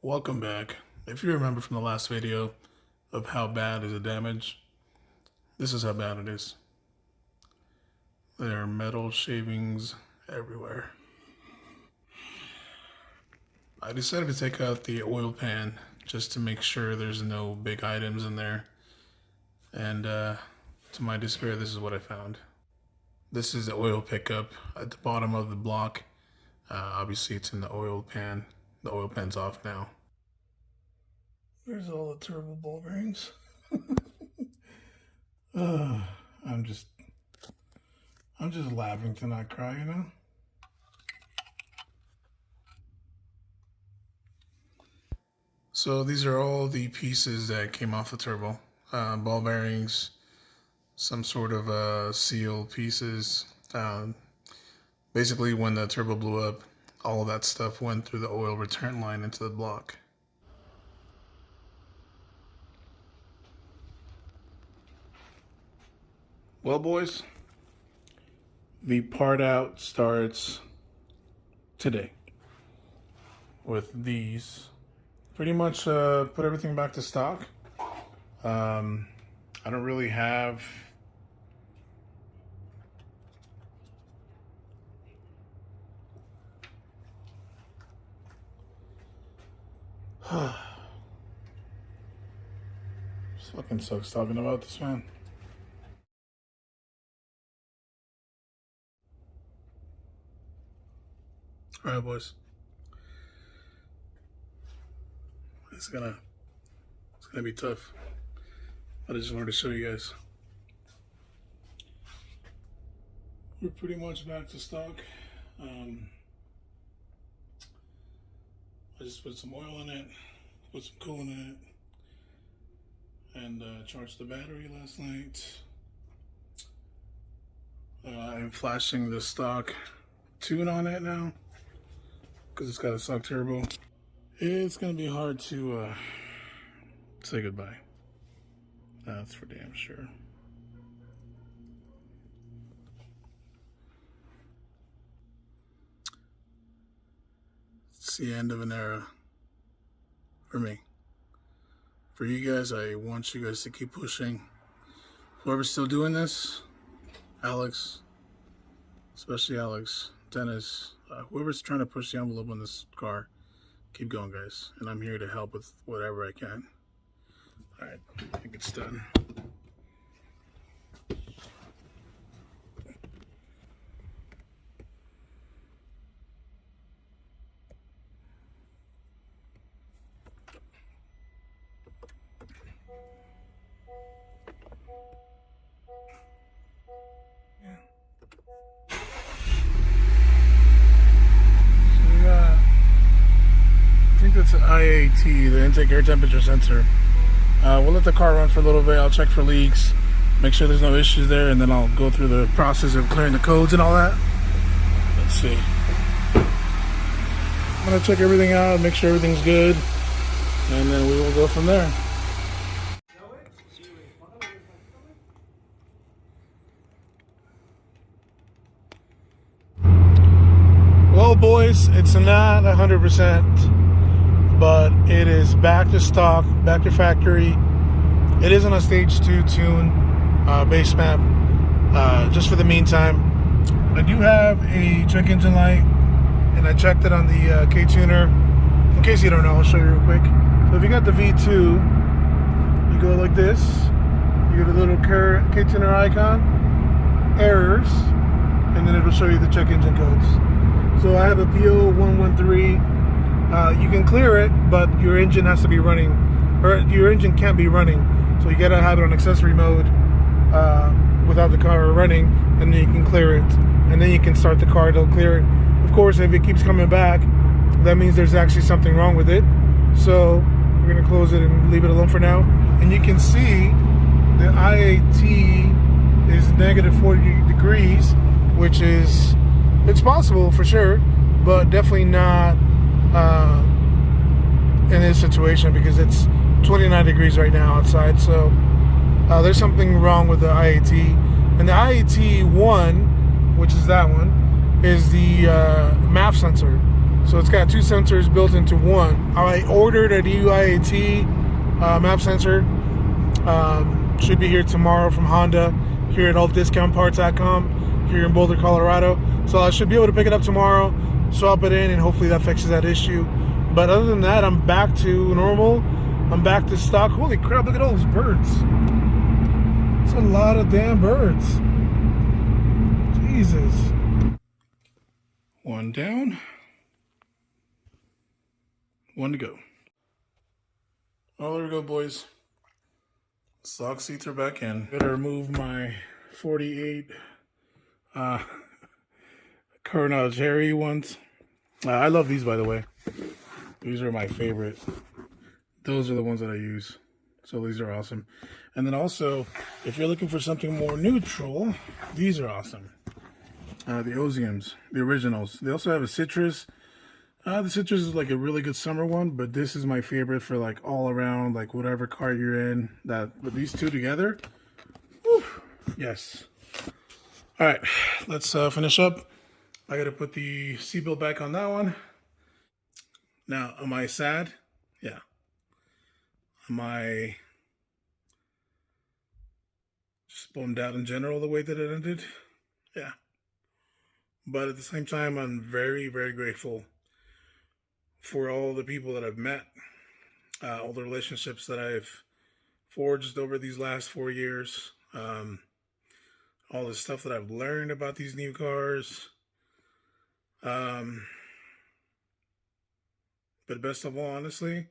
Welcome back. If you remember from the last video of how bad is the damage, this is how bad it is. There are metal shavings everywhere. I decided to take out the oil pan just to make sure there's no big items in there. And to my despair, this is what I found. This is the oil pickup at the bottom of the block. Obviously it's in the oil pan. The oil pan's off now. There's all the turbo ball bearings. I'm just laughing to not cry, you know? So these are all the pieces that came off the turbo. Ball bearings, some sort of seal pieces. Basically when the turbo blew up, all of that stuff went through the oil return line into the block. Well, boys, the part out starts today with these. Pretty much put everything back to stock. I don't really have this fucking sucks talking about this, man. All right, boys. It's gonna be tough. I just wanted to show you guys. We're pretty much back to stock. I just put some oil in it, put some coolant in it, and charged the battery last night. I'm flashing the stock tune on it now because it's got a stock turbo. It's gonna be hard to say goodbye. That's for damn sure. It's the end of an era for me. For you guys, I want you guys to keep pushing. Whoever's still doing this, Alex, especially Alex, Dennis, whoever's trying to push the envelope on this car, keep going, guys. And I'm here to help with whatever I can. All right, I think it's done. It's an IAT, the intake air temperature sensor. We'll let the car run for a little bit. I'll check for leaks, make sure there's no issues there, and then I'll go through the process of clearing the codes and all that. Let's see. I'm gonna check everything out, make sure everything's good, and then we will go from there. Well, boys, it's not 100%. But it is back to stock, back to factory. It is on a stage 2 tune base map. Just for the meantime, I do have a check engine light, and I checked it on the K-tuner. In case you don't know, I'll show you real quick. So if you got the V2, you go like this. You go to the little K-tuner icon, errors, and then it'll show you the check engine codes. So I have a PO113. You can clear it, but your engine has to be running, or your engine can't be running. So you gotta have it on accessory mode without the car running, and then you can clear it. And then you can start the car, it'll clear it. Of course, if it keeps coming back, that means there's actually something wrong with it. So we're gonna close it and leave it alone for now. And you can see the IAT is negative 40 degrees, which is, it's possible for sure, but definitely not in this situation because it's 29 degrees right now outside. So there's something wrong with the IAT. And the IAT1, which is that one, is the MAF sensor. So it's got two sensors built into one. I ordered a DUIAT map sensor. Should be here tomorrow from Honda here at alldiscountparts.com here in Boulder, Colorado. So I should be able to pick it up tomorrow, swap it in, and hopefully that fixes that issue. But other than that, I'm back to normal. I'm back to stock. Holy crap, look at all those birds. It's a lot of damn birds. Jesus. One down. One to go. Oh, there we go, boys. Stock seats are back in. Better remove my 48 carnage hairy ones. I love these, by the way. These are my favorite. Those are the ones that I use. So these are awesome. And then also, if you're looking for something more neutral, these are awesome. The Oziums, the originals. They also have a citrus. The citrus is like a really good summer one, but this is my favorite for like all around, like whatever car you're in. With these two together, whew, yes. All right, let's finish up. I gotta put the seatbelt back on that one. Now, am I sad? Yeah. Am I just bummed out in general the way that it ended? Yeah. But at the same time, I'm very, very grateful for all the people that I've met, all the relationships that I've forged over these last 4 years, all the stuff that I've learned about these new cars. But best of all, honestly,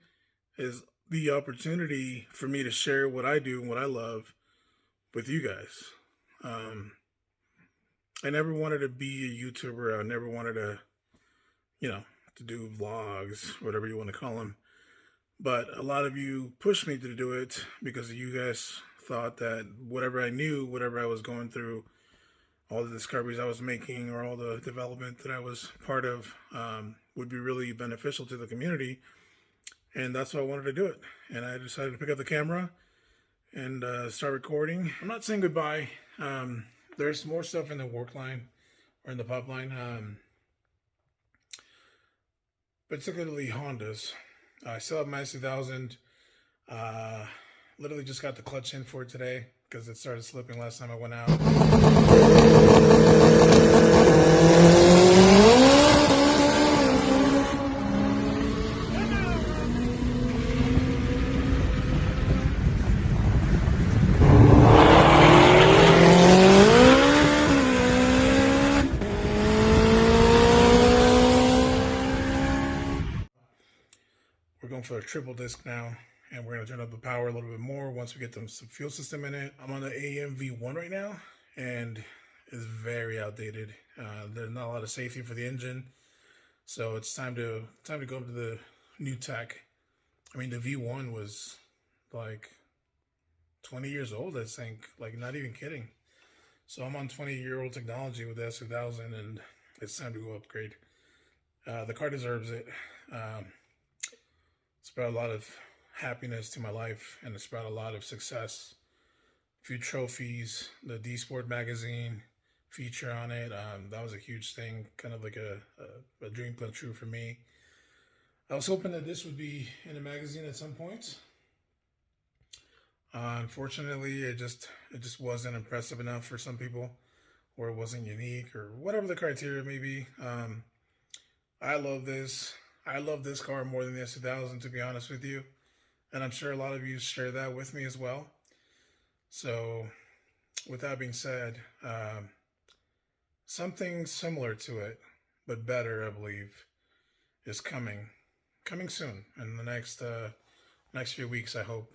is the opportunity for me to share what I do and what I love with you guys. I never wanted to be a YouTuber. I never wanted to, to do vlogs, whatever you want to call them. But a lot of you pushed me to do it because you guys thought that whatever I knew, whatever I was going through, all the discoveries I was making or all the development that I was part of would be really beneficial to the community. And that's why I wanted to do it. And I decided to pick up the camera and start recording. I'm not saying goodbye. There's more stuff in the work line or in the pipeline. Particularly Hondas. I still have my S2000. Literally just got the clutch in for it today because it started slipping last time I went out. We're going for a triple disc now, and we're going to turn up the power a little bit more once we get the fuel system in it. I'm on the AMV1 right now, and it's very outdated. There's not a lot of safety for the engine, so it's time to go to the new tech. I mean, the V1 was like 20 years old, I think, like not even kidding. So I'm on 20-year-old technology with the S2000, and it's time to go upgrade. The car deserves it. It's brought a lot of happiness to my life, and it's brought a lot of success. A few trophies, the D Sport magazine feature on it. That was a huge thing, kind of like a dream come true for me. I was hoping that this would be in a magazine at some point. Unfortunately, it just wasn't impressive enough for some people, or it wasn't unique, or whatever the criteria may be. I love this. I love this car more than the S2000, to be honest with you. And I'm sure a lot of you share that with me as well. So, with that being said, something similar to it, but better, I believe, is coming soon in the next few weeks, I hope,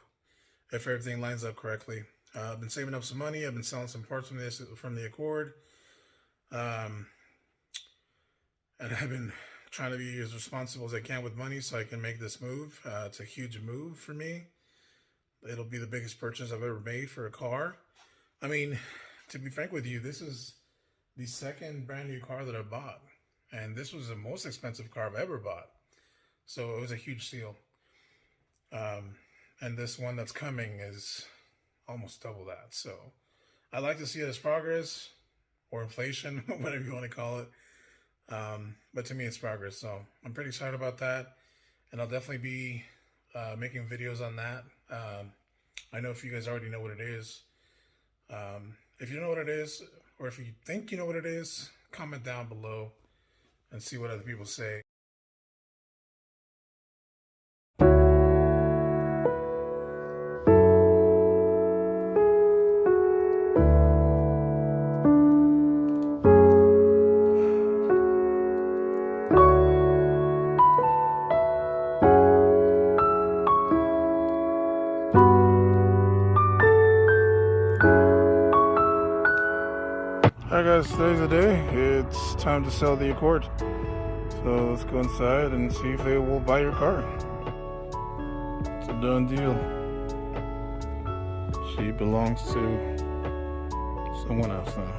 if everything lines up correctly. I've been saving up some money. I've been selling some parts from the Accord. And I've been trying to be as responsible as I can with money so I can make this move. It's a huge move for me. It'll be the biggest purchase I've ever made for a car. I mean, to be frank with you, this is the second brand new car that I bought. And this was the most expensive car I've ever bought. So it was a huge steal. And this one that's coming is almost double that. So I like to see it as progress or inflation, whatever you want to call it. But to me, it's progress. So I'm pretty excited about that, and I'll definitely be making videos on that. I know if you guys already know what it is. If you know what it is, or if you think you know what it is, comment down below and see what other people say. Alright guys, today's the day. It's time to sell the Accord. So let's go inside and see if they will buy your car. It's a done deal. She belongs to someone else now.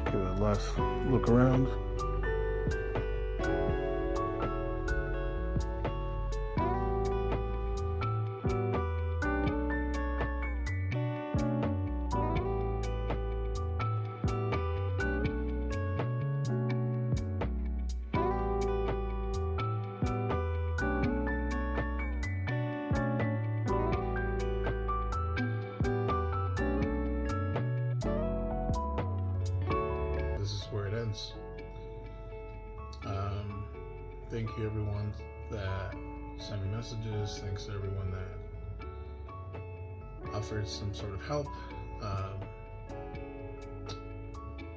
Give it a last look around. This is where it ends. Thank you everyone that sent me messages. Thanks to everyone that offered some sort of help.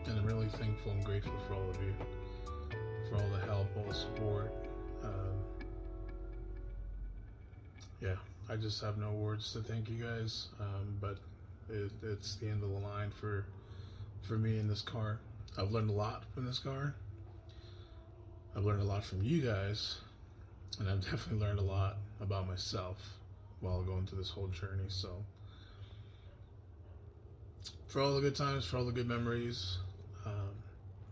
And I'm really thankful and grateful for all of you, for all the help, all the support. Yeah, I just have no words to thank you guys, but it's the end of the line for me in this car. I've learned a lot from this car. I've learned a lot from you guys, and I've definitely learned a lot about myself while going through this whole journey. So for all the good times, for all the good memories,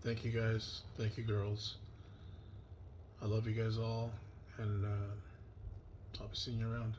thank you guys, thank you girls. I love you guys all, and I'll be seeing you around.